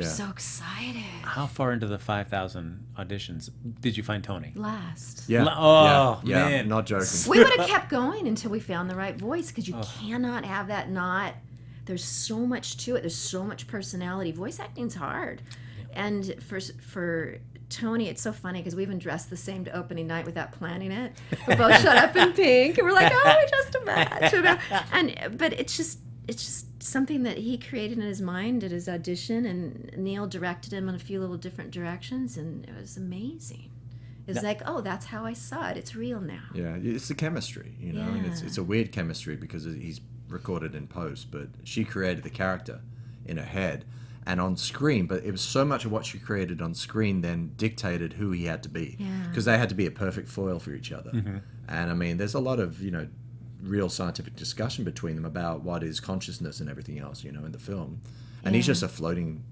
We're so excited. How far into the 5,000 auditions did you find Tony? Last. Yeah. Oh, yeah. man. Not joking. We would have kept going until we found the right voice, because you cannot have that not. There's so much to it. There's so much personality. Voice acting's hard. And for Tony, it's so funny because we even dressed the same to opening night without planning it. We both showed up in pink, and we're like, oh, we just a match. You know? But it's just something that he created in his mind at his audition, and Neil directed him in a few little different directions, and it was amazing. It's like, oh, that's how I saw it. It's real now. Yeah, it's the chemistry, you know, and it's a weird chemistry because he's recorded in post, but she created the character in her head and on screen, but it was so much of what she created on screen then dictated who he had to be, because they had to be a perfect foil for each other. And I mean, there's a lot of, you know, real scientific discussion between them about what is consciousness and everything else, you know, in the film. And he's just a floating,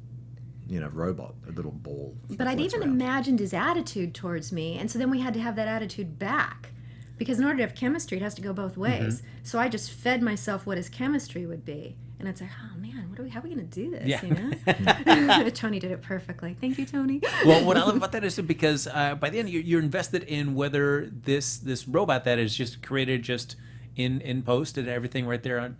you know, robot, a little ball. But I'd even imagined his attitude towards me, and so then we had to have that attitude back, because in order to have chemistry, it has to go both ways. So I just fed myself what his chemistry would be, and it's like, oh man, how are we going to do this? You know? Tony did it perfectly. Thank you, Tony. Well, what I love about that is because by the end you're invested in whether this robot that is just created just in post and everything right there on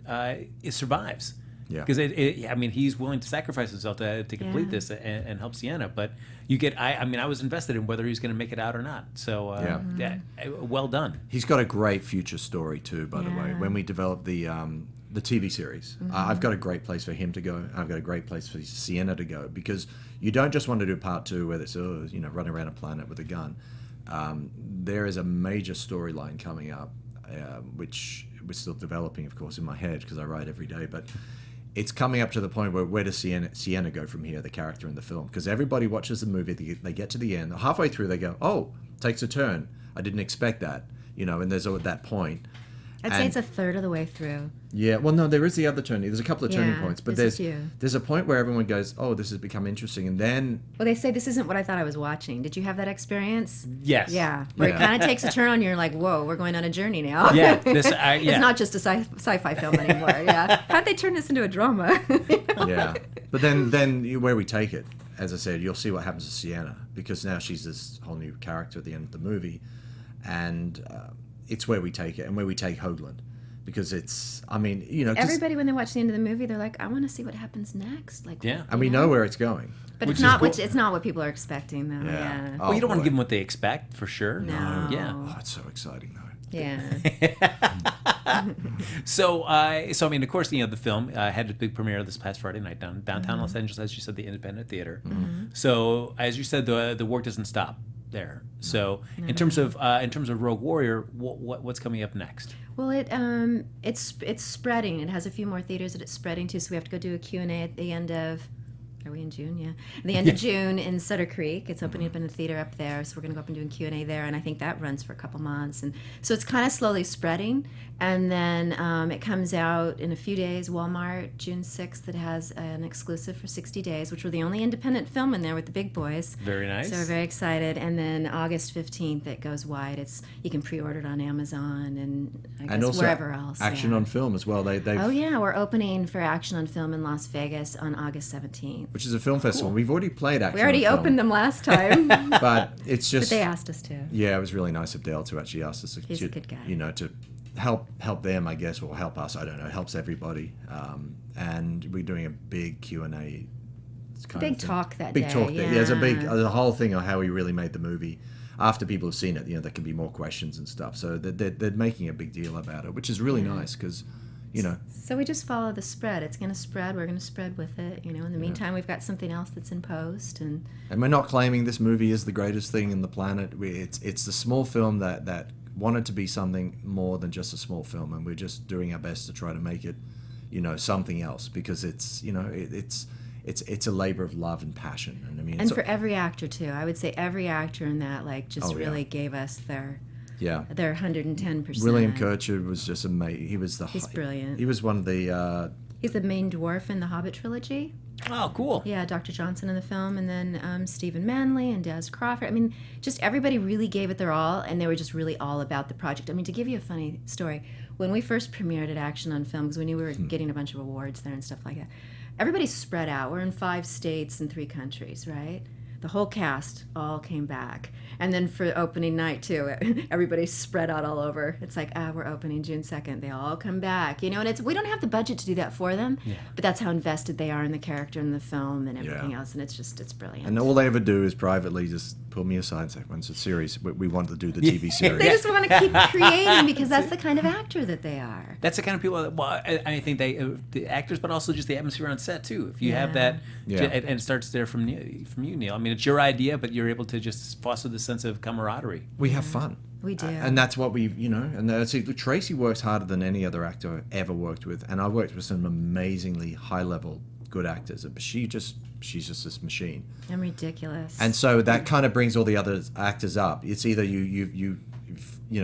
it survives. Yeah. Because I mean, he's willing to sacrifice himself to complete this and help Sienna. But you get, I mean, I was invested in whether he's going to make it out or not. So yeah, well done. He's got a great future story too, by the way. When we developed the TV series, I've got a great place for him to go. I've got a great place for Sienna to go, because you don't just want to do part 2 where it's you know, running around a planet with a gun. There is a major storyline coming up, which we're still developing, of course, in my head because I write every day, but it's coming up to the point where does Sienna go from here, the character in the film? Because everybody watches the movie, they get to the end, halfway through they go, oh, takes a turn. I didn't expect that, you know, and there's that point. I'd say it's a third of the way through. Yeah, well, no, there is the other turning. There's a couple of turning points, but there's a point where everyone goes, oh, this has become interesting, and then... Well, they say this isn't what I thought I was watching. Did you have that experience? Yes. Yeah, where it kind of takes a turn on you, you're like, whoa, we're going on a journey now. Yeah. It's not just a sci-fi film anymore, How'd they turn this into a drama? Yeah, but then where we take it, as I said, you'll see what happens to Sienna, because now she's this whole new character at the end of the movie, and it's where we take it, and where we take Hoagland. Because it's, I mean, you know... Everybody, when they watch the end of the movie, they're like, I want to see what happens next. Like, and we know where it's going. But it's not what people are expecting, though. Yeah. Well, you don't want to give them what they expect, for sure. No. Yeah. Oh, it's so exciting, though. Yeah. So I mean, of course, you know, the film had a big premiere this past Friday night downtown Los Angeles, as you said, the Independent Theater. So, as you said, the work doesn't stop there. So, in terms of Rogue Warrior, what's coming up next? Well, it's spreading. It has a few more theaters that it's spreading to, so we have to go do a Q&A at the end of... Are we in June? Yeah. At the end of June in Sutter Creek. It's opening up in a theater up there, so we're going to go up and do a Q&A there, and I think that runs for a couple months. And so it's kind of slowly spreading, and then it comes out in a few days, Walmart, June 6th. It has an exclusive for 60 days, which we're the only independent film in there with the big boys. Very nice. So we're very excited. And then August 15th, it goes wide. You can pre-order it on Amazon and I guess also wherever else. Action on Film as well. Oh, yeah. We're opening for Action on Film in Las Vegas on August 17th. Which is a film festival. We've already played Action. We already opened them last time. But it's just... But they asked us to. Yeah, it was really nice of Dale to actually ask us. He's a good guy. You know, to help them, I guess, or help us. I don't know. Helps everybody. And we're doing a big Q&A. Big talk that day. Big talk. Yeah. There's a whole thing on how we really made the movie. After people have seen it, you know, there can be more questions and stuff. So they're making a big deal about it, which is really nice because... You know. So we just follow the spread. It's going to spread. We're going to spread with it. You know. In the meantime, we've got something else that's in post, and we're not claiming this movie is the greatest thing in the planet. It's the small film that wanted to be something more than just a small film, and we're just doing our best to try to make it, you know, something else because it's, you know, it's a labor of love and passion, and I mean. And for every actor too, I would say every actor in that really gave us their. Yeah, they're 110%. William Kircher was just amazing. He's brilliant. He was one of the... he's the main dwarf in the Hobbit trilogy. Oh, cool. Yeah, Dr. Johnson in the film, and then Stephen Manley and Des Crawford. I mean, just everybody really gave it their all, and they were just really all about the project. I mean, to give you a funny story, when we first premiered at Action on Film, because we knew we were getting a bunch of awards there and stuff like that, everybody's spread out. We're in 5 states and 3 countries, right? The whole cast all came back. And then for opening night, too, everybody's spread out all over. It's like, we're opening June 2nd. They all come back. You know, and we don't have the budget to do that for them. Yeah. But that's how invested they are in the character and the film and everything else. And it's brilliant. And all they ever do is privately just pull me aside and say, when it's a series, we want to do the TV series. They just want to keep creating because that's the kind of actor that they are. That's the kind of people that, well, I think the actors, but also just the atmosphere on set, too. If you have that, and it starts there from you, Neil. I mean, it's your idea, but you're able to just foster this sense of camaraderie. We have fun. We do. And that's what we, and see, Tracy works harder than any other actor I've ever worked with. And I worked with some amazingly high-level good actors, but she's just this machine. I'm ridiculous. And so that kind of brings all the other actors up. It's either you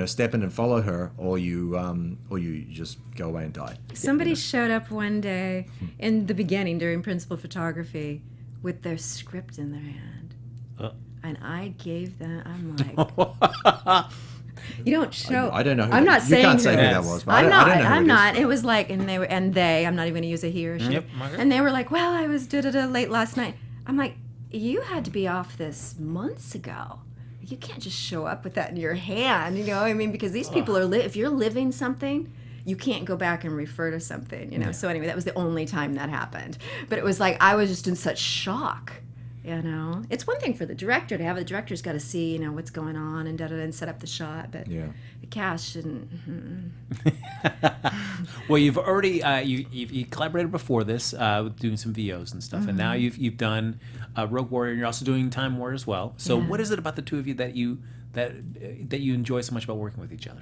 step in and follow her, or you just go away and die. Somebody showed up one day in the beginning during principal photography with their script in their hand. And I gave them, I'm like, you don't show. I don't know. I'm not saying. You can't say who that was. But I'm not. I don't know I'm not. It was like, and they. I'm not even going to use a he or she. Yep. And they were like, well, I was late last night. I'm like, you had to be off this months ago. You can't just show up with that in your hand, you know? I mean, because these people are if you're living something, you can't go back and refer to something, you know? Yeah. So anyway, that was the only time that happened. But it was like, I was just in such shock, you know? It's one thing for the director to have, the director's got to see, what's going on and and set up the shot, but the cast shouldn't. Well, you've already, you collaborated before this with doing some VOs and stuff, and now you've done Rogue Warrior, and you're also doing Time War as well. So what is it about the two of you that you enjoy so much about working with each other?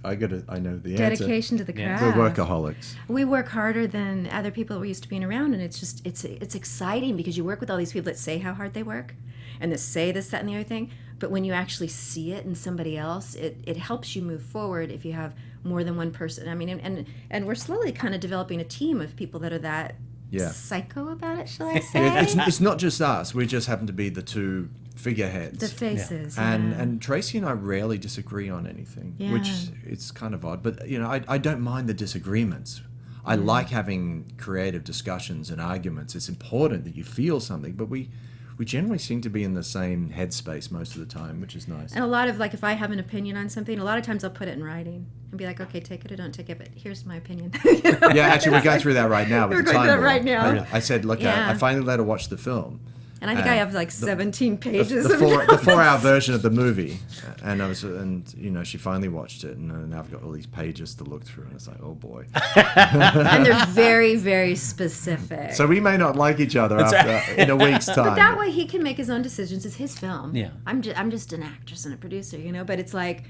I know the Dedication answer. to the craft. We're workaholics. We work harder than other people we're used to being around, and it's exciting because you work with all these people that say how hard they work, and that say this, that, and the other thing. But when you actually see it in somebody else, it helps you move forward if you have more than one person. I mean, and we're slowly kind of developing a team of people that are that psycho about it, shall I say? It's not just us. We just happen to be the two figureheads. The faces. Yeah. And Tracy and I rarely disagree on anything, which it's kind of odd. But, I don't mind the disagreements. I like having creative discussions and arguments. It's important that you feel something, but we generally seem to be in the same headspace most of the time, which is nice. And a lot of, if I have an opinion on something, a lot of times I'll put it in writing and be like, okay, take it or don't take it, but here's my opinion. Yeah, actually, we're going through that right now. We're going through that right now. I said, look, I finally let her watch the film. And I think I have 17 pages the 4-hour version of the movie, and she finally watched it, and now I've got all these pages to look through, and it's like, oh boy. And they're very, very specific. So we may not like each other in a week's time. But that way he can make his own decisions. It's his film. Yeah. I'm just an actress and a producer, But it's like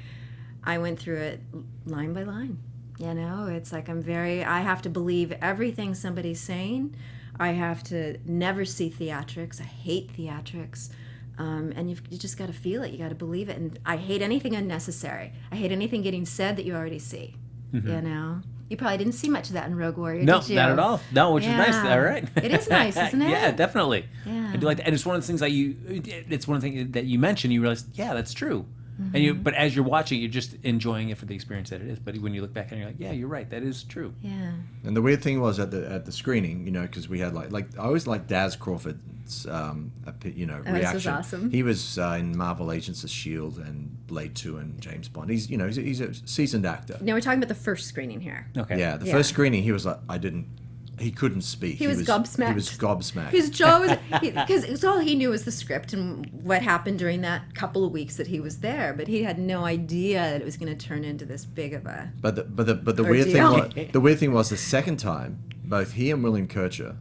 I went through it line by line. It's like I have to believe everything somebody's saying. I have to never see theatrics. I hate theatrics. And you just got to feel it. You got to believe it. And I hate anything unnecessary. I hate anything getting said that you already see. Mm-hmm. You probably didn't see much of that in Rogue Warrior, did you? No, not at all. No, which is nice. All right. It is nice, isn't it? Yeah, definitely. Yeah. I do like that. And it's one of the things it's one of the things that you mentioned, you realize, yeah, that's true. Mm-hmm. But as you're watching, you're just enjoying it for the experience that it is. But when you look back and you're like, yeah, you're right, that is true. Yeah. And the weird thing was at the screening, because we had like I always liked Daz Crawford's reaction. This was awesome. He was in Marvel Agents of S.H.I.E.L.D. and Blade 2 and James Bond. He's he's a seasoned actor. Now we're talking about the first screening here. Okay. Yeah, the first screening, he was like, he couldn't speak. He was gobsmacked. He was gobsmacked. His jaw was, because all he knew was the script and what happened during that couple of weeks that he was there, but he had no idea that it was going to turn into this big of a. But the weird thing was the second time, both he and William Kircher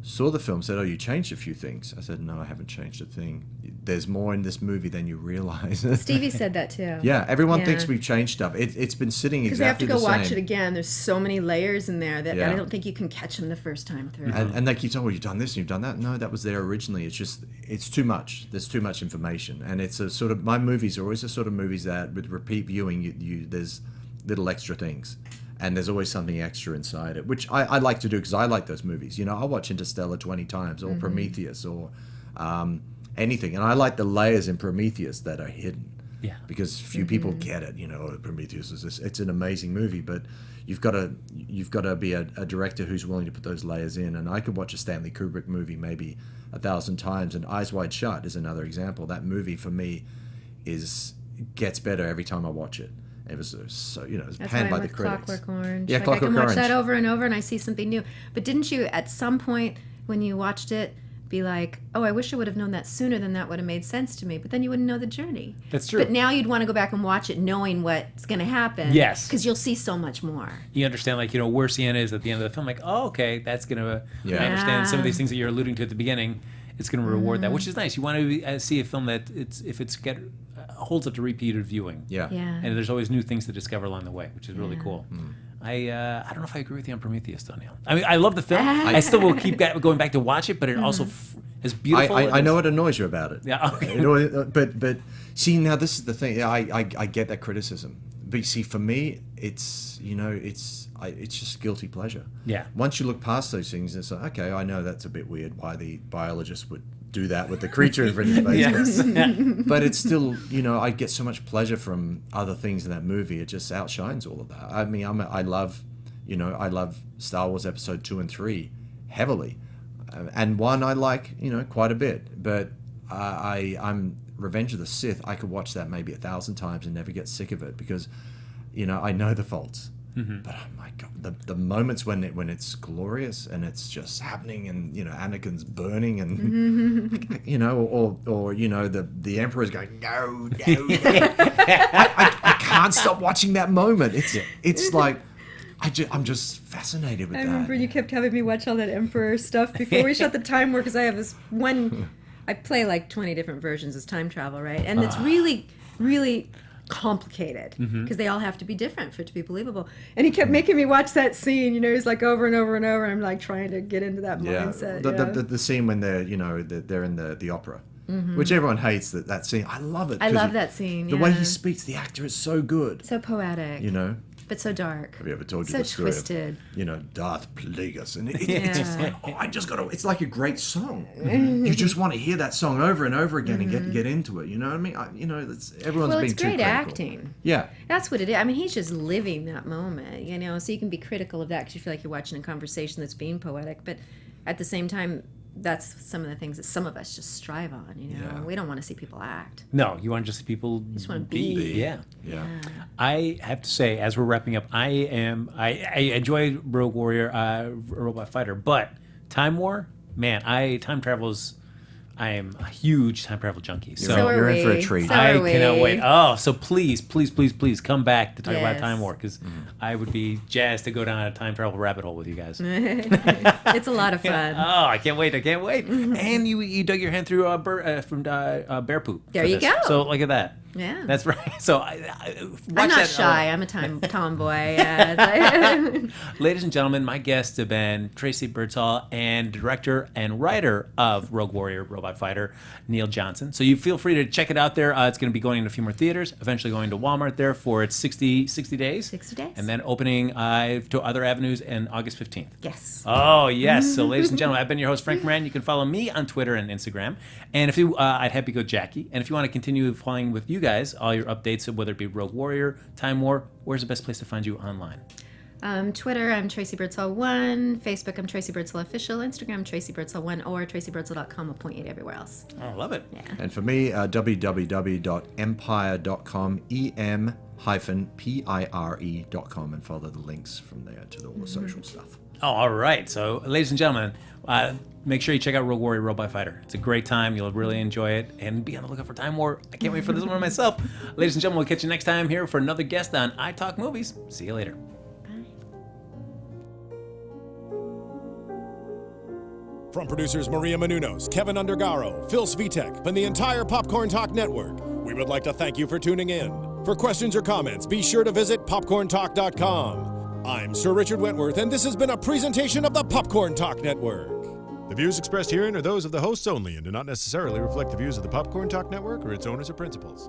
saw the film, said, "Oh, you changed a few things." I said, "No, I haven't changed a thing. There's more in this movie than you realize." Stevie said that too. Yeah, everyone thinks we've changed stuff. It's been sitting exactly the same. Because they have to go watch it again. There's so many layers in there that I don't think you can catch them the first time through. And they keep saying, "Well, you've done this and you've done that." No, that was there originally. It's too much. There's too much information, and it's a sort of, my movies are always the sort of movies that with repeat viewing, there's little extra things. And there's always something extra inside it, which I like to do because I like those movies. I'll watch Interstellar 20 times, or Prometheus, or anything. And I like the layers in Prometheus that are hidden. Yeah. Because few people get it. You know, Prometheus is this. It's an amazing movie, but you've got to be a director who's willing to put those layers in. And I could watch a Stanley Kubrick movie maybe 1,000 times, and Eyes Wide Shut is another example. That movie for me gets better every time I watch it. It was so, you know, it was panned by the critics. Clockwork Orange. Yeah, like Clockwork I can watch Orange. that over and over, and I see something new. But didn't you, at some point when you watched it, be like, oh, I wish I would have known that sooner, then that would have made sense to me. But then you wouldn't know the journey. That's true. But now you'd want to go back and watch it knowing what's going to happen. Yes. Because you'll see so much more. You understand, like, you know, where Sienna is at the end of the film. Like, oh, okay, that's going to... I understand some of these things that you're alluding to at the beginning. It's going to reward that, which is nice. You want to see a film that holds up to repeated viewing. Yeah. And there's always new things to discover along the way, which is really cool. I don't know if I agree with you on Prometheus, though, Neil. I mean, I love the film. I still will keep going back to watch it, but it also is beautiful. I know what annoys you about it. Yeah, okay. But see, now this is the thing. Yeah, I get that criticism. But you see, for me, it's just guilty pleasure. Yeah. Once you look past those things, it's like, okay, I know that's a bit weird why the biologist would do that with the creature in front of his face. Yes. But it's still, you know, I get so much pleasure from other things in that movie. It just outshines all of that. I mean, I love Star Wars Episode 2 and 3 heavily, and 1 I like, you know, quite a bit. But I'm Revenge of the Sith. I could watch that maybe 1,000 times and never get sick of it because, you know, I know the faults. But oh my God, the moments when it's glorious and it's just happening, and you know Anakin's burning, and you know, or you know the Emperor's going no. I can't stop watching that moment. It's like I'm just fascinated with that. I remember you kept having me watch all that Emperor stuff before we shut the time war, because I have this one. I play like 20 different versions as time travel, right? And it's really, really complicated because they all have to be different for it to be believable. And he kept making me watch that scene, you know, he's like over and over and over. I'm like trying to get into that mindset. The scene when they're, you know, they're in the opera, which everyone hates that scene. I love it. I love that scene. The way he speaks, the actor is so good. So poetic. You know. But so dark. Have you ever told you so the story twisted. of, you know, Darth Plagueis? And it's just like, oh, I just got to, it's like a great song. You just want to hear that song over and over again and get into it. You know what I mean? You know, everyone's being too critical. Well, it's great acting. Yeah. That's what it is. I mean, he's just living that moment, you know, so you can be critical of that because you feel like you're watching a conversation that's being poetic. But at the same time, that's some of the things that some of us just strive on, you know. Yeah. We don't want to see people act. No, you want to just see people just want to be. Yeah. I have to say, as we're wrapping up, I enjoyed Rogue Warrior, Robot Fighter, but Time War, man, time travel is. I am a huge time travel junkie. So you're in for a treat. I cannot wait. Oh, so please come back to talk about Time War, because I would be jazzed to go down a time travel rabbit hole with you guys. It's a lot of fun. Oh, I can't wait. And you dug your hand through bear poop. There you go. So look at that. Yeah. That's right. So I'm not shy. I'm a tomboy. Ladies and gentlemen, my guests have been Tracey Birdsall and director and writer of Rogue Warrior Robot Fighter, Neil Johnson. So you feel free to check it out there. It's going to be going in a few more theaters, eventually going to Walmart there for its 60 days. 60 days. And then opening to other avenues in August 15th. Yes. Oh, yes. So ladies and gentlemen, I've been your host, Frank Moran. You can follow me on Twitter and Instagram. And if you, I'd Happy Go Jackie. And if you want to continue following with you guys, all your updates, whether it be Rogue Warrior, Time War, where's the best place to find you online? Twitter, I'm Tracey Birdsall 1. Facebook, I'm Tracey Birdsall Official. Instagram, Tracey Birdsall 1, or TraceyBirdsall.com will point you to everywhere else. Oh, I love it. Yeah. And for me, www.empire.com, em-pire.com, and follow the links from there to all the social stuff. Oh, all right. So, ladies and gentlemen, make sure you check out Rogue Warrior Robot Fighter. It's a great time. You'll really enjoy it. And be on the lookout for Time War. I can't wait for this one myself. Ladies and gentlemen, we'll catch you next time here for another guest on iTalk Movies. See you later. From producers Maria Menounos, Kevin Undergaro, Phil Svitek, and the entire Popcorn Talk Network, we would like to thank you for tuning in. For questions or comments, be sure to visit popcorntalk.com. I'm Sir Richard Wentworth, and this has been a presentation of the Popcorn Talk Network. The views expressed herein are those of the hosts only and do not necessarily reflect the views of the Popcorn Talk Network or its owners or principals.